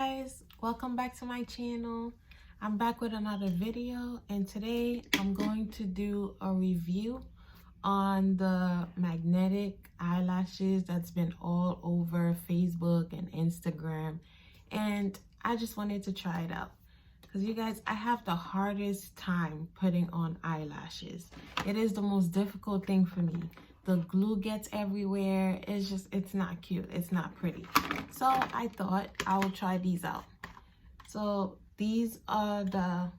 Guys, welcome back to my channel. I'm back with another video, and today I'm going to do a review on the magnetic eyelashes that's been all over Facebook and Instagram, and I just wanted to try it out because you guys, I have the hardest time putting on eyelashes. It is the most difficult thing for me. The glue gets everywhere. It's not cute. It's not pretty. So I thought I would try these out. So these are the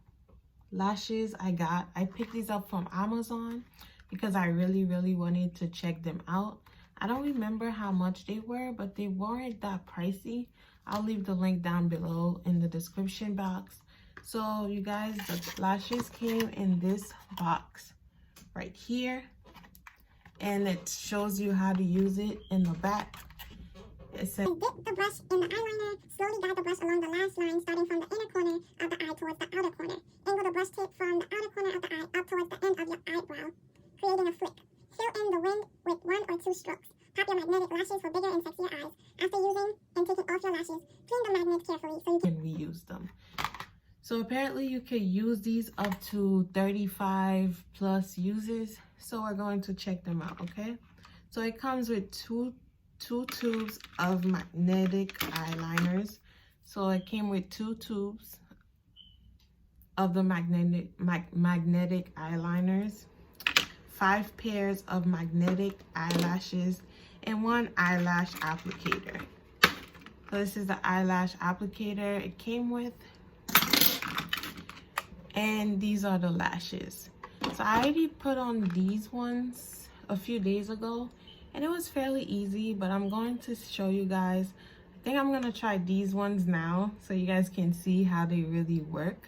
lashes I got. I picked these up from Amazon because I really wanted to check them out. I don't remember how much they were, but they weren't that pricey. I'll leave the link down below in the description box. So you guys, the lashes came in this box right here, and it shows you how to use it in the back. It says, dip the brush in the eyeliner, slowly guide the brush along the lash line starting from the inner corner of the eye towards the outer corner. Angle the brush tip from the outer corner of the eye up towards the end of your eyebrow, creating a flick. Fill in the wind with 1 or 2 strokes. Pop your magnetic lashes for bigger and sexier eyes. After using and taking off your lashes, clean the magnets carefully so you can reuse them. So apparently you could use these up to 35 plus uses. So we're going to check them out, okay? So it comes with two tubes of magnetic eyeliners. So it came with 2 tubes of the magnetic eyeliners, 5 pairs of magnetic eyelashes, and 1 eyelash applicator. So this is the eyelash applicator it came with. And these are the lashes. So I already put on these ones a few days ago, and it was fairly easy, but I'm going to show you guys. I think I'm going to try these ones now so you guys can see how they really work.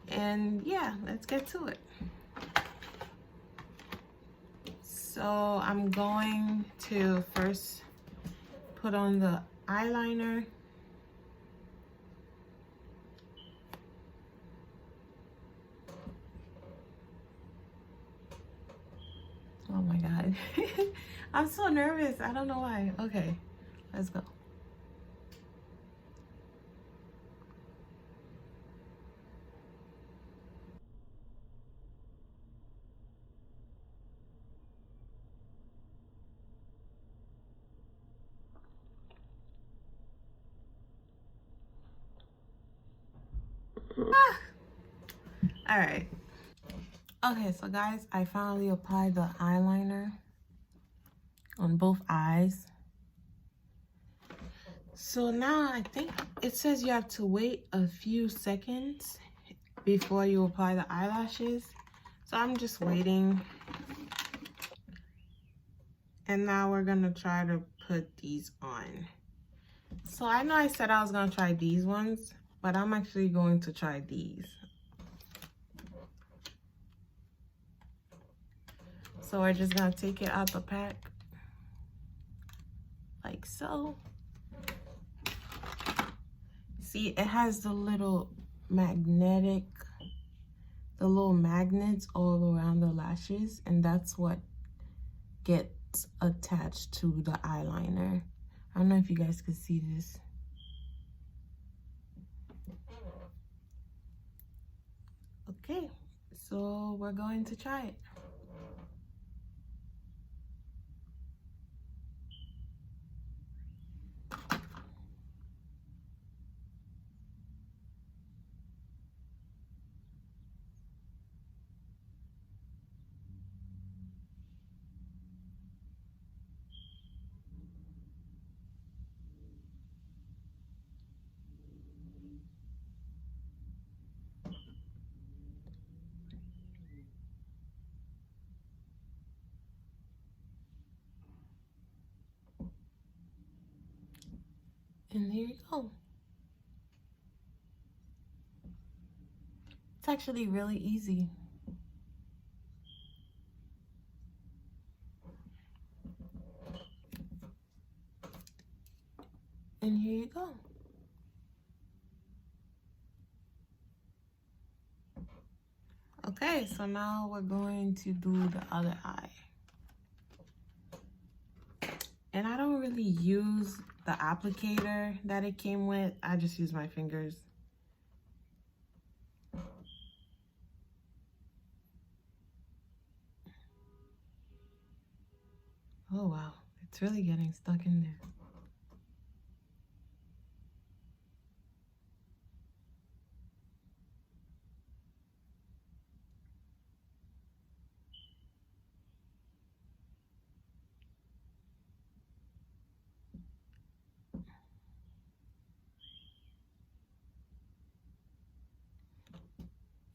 And yeah, let's get to it. So I'm going to first put on the eyeliner. Oh my God. I'm so nervous. I don't know why. Okay, let's go. All right. Okay, so guys, I finally applied the eyeliner on both eyes. So now I think it says you have to wait a few seconds before you apply the eyelashes. So I'm just waiting. And now we're gonna try to put these on. So I know I said I was gonna try these ones, but I'm actually going to try these. So we're just gonna take it out the pack like so. See, it has the little magnets all around the lashes, and that's what gets attached to the eyeliner. I don't know if you guys can see this. Okay, so we're going to try it. And there you go. It's actually really easy. And here you go. Okay, so now we're going to do the other eye. And I don't really use the applicator that it came with. I just use my fingers. Oh wow, it's really getting stuck in there.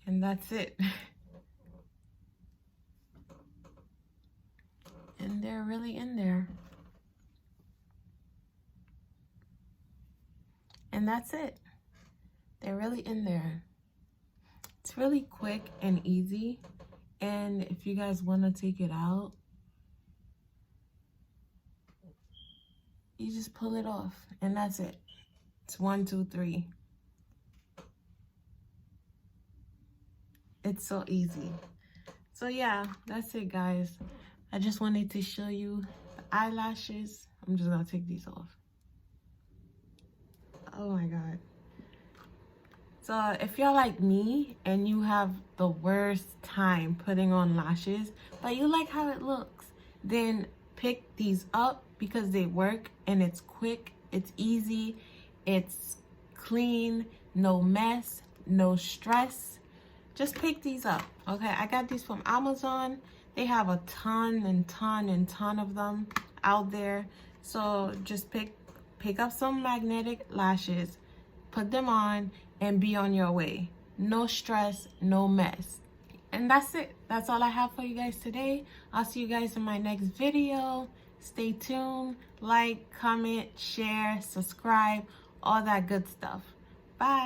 And that's it. And they're really in there. And that's it. They're really in there. It's really quick and easy. And if you guys want to take it out, you just pull it off. And that's it. It's 1, 2, 3. It's so easy. So yeah, that's it, guys. I just wanted to show you the eyelashes. I'm just gonna take these off. Oh my god. So if you're like me and you have the worst time putting on lashes, but you like how it looks, then pick these up because they work and it's quick, it's easy, it's clean, no mess, no stress. Just pick these up, okay? I got these from Amazon. They have a ton and ton of them out there. So just pick up some magnetic lashes, put them on, and be on your way. No stress, no mess. And that's it. That's all I have for you guys today. I'll see you guys in my next video. Stay tuned. Like, comment, share, subscribe, all that good stuff. Bye.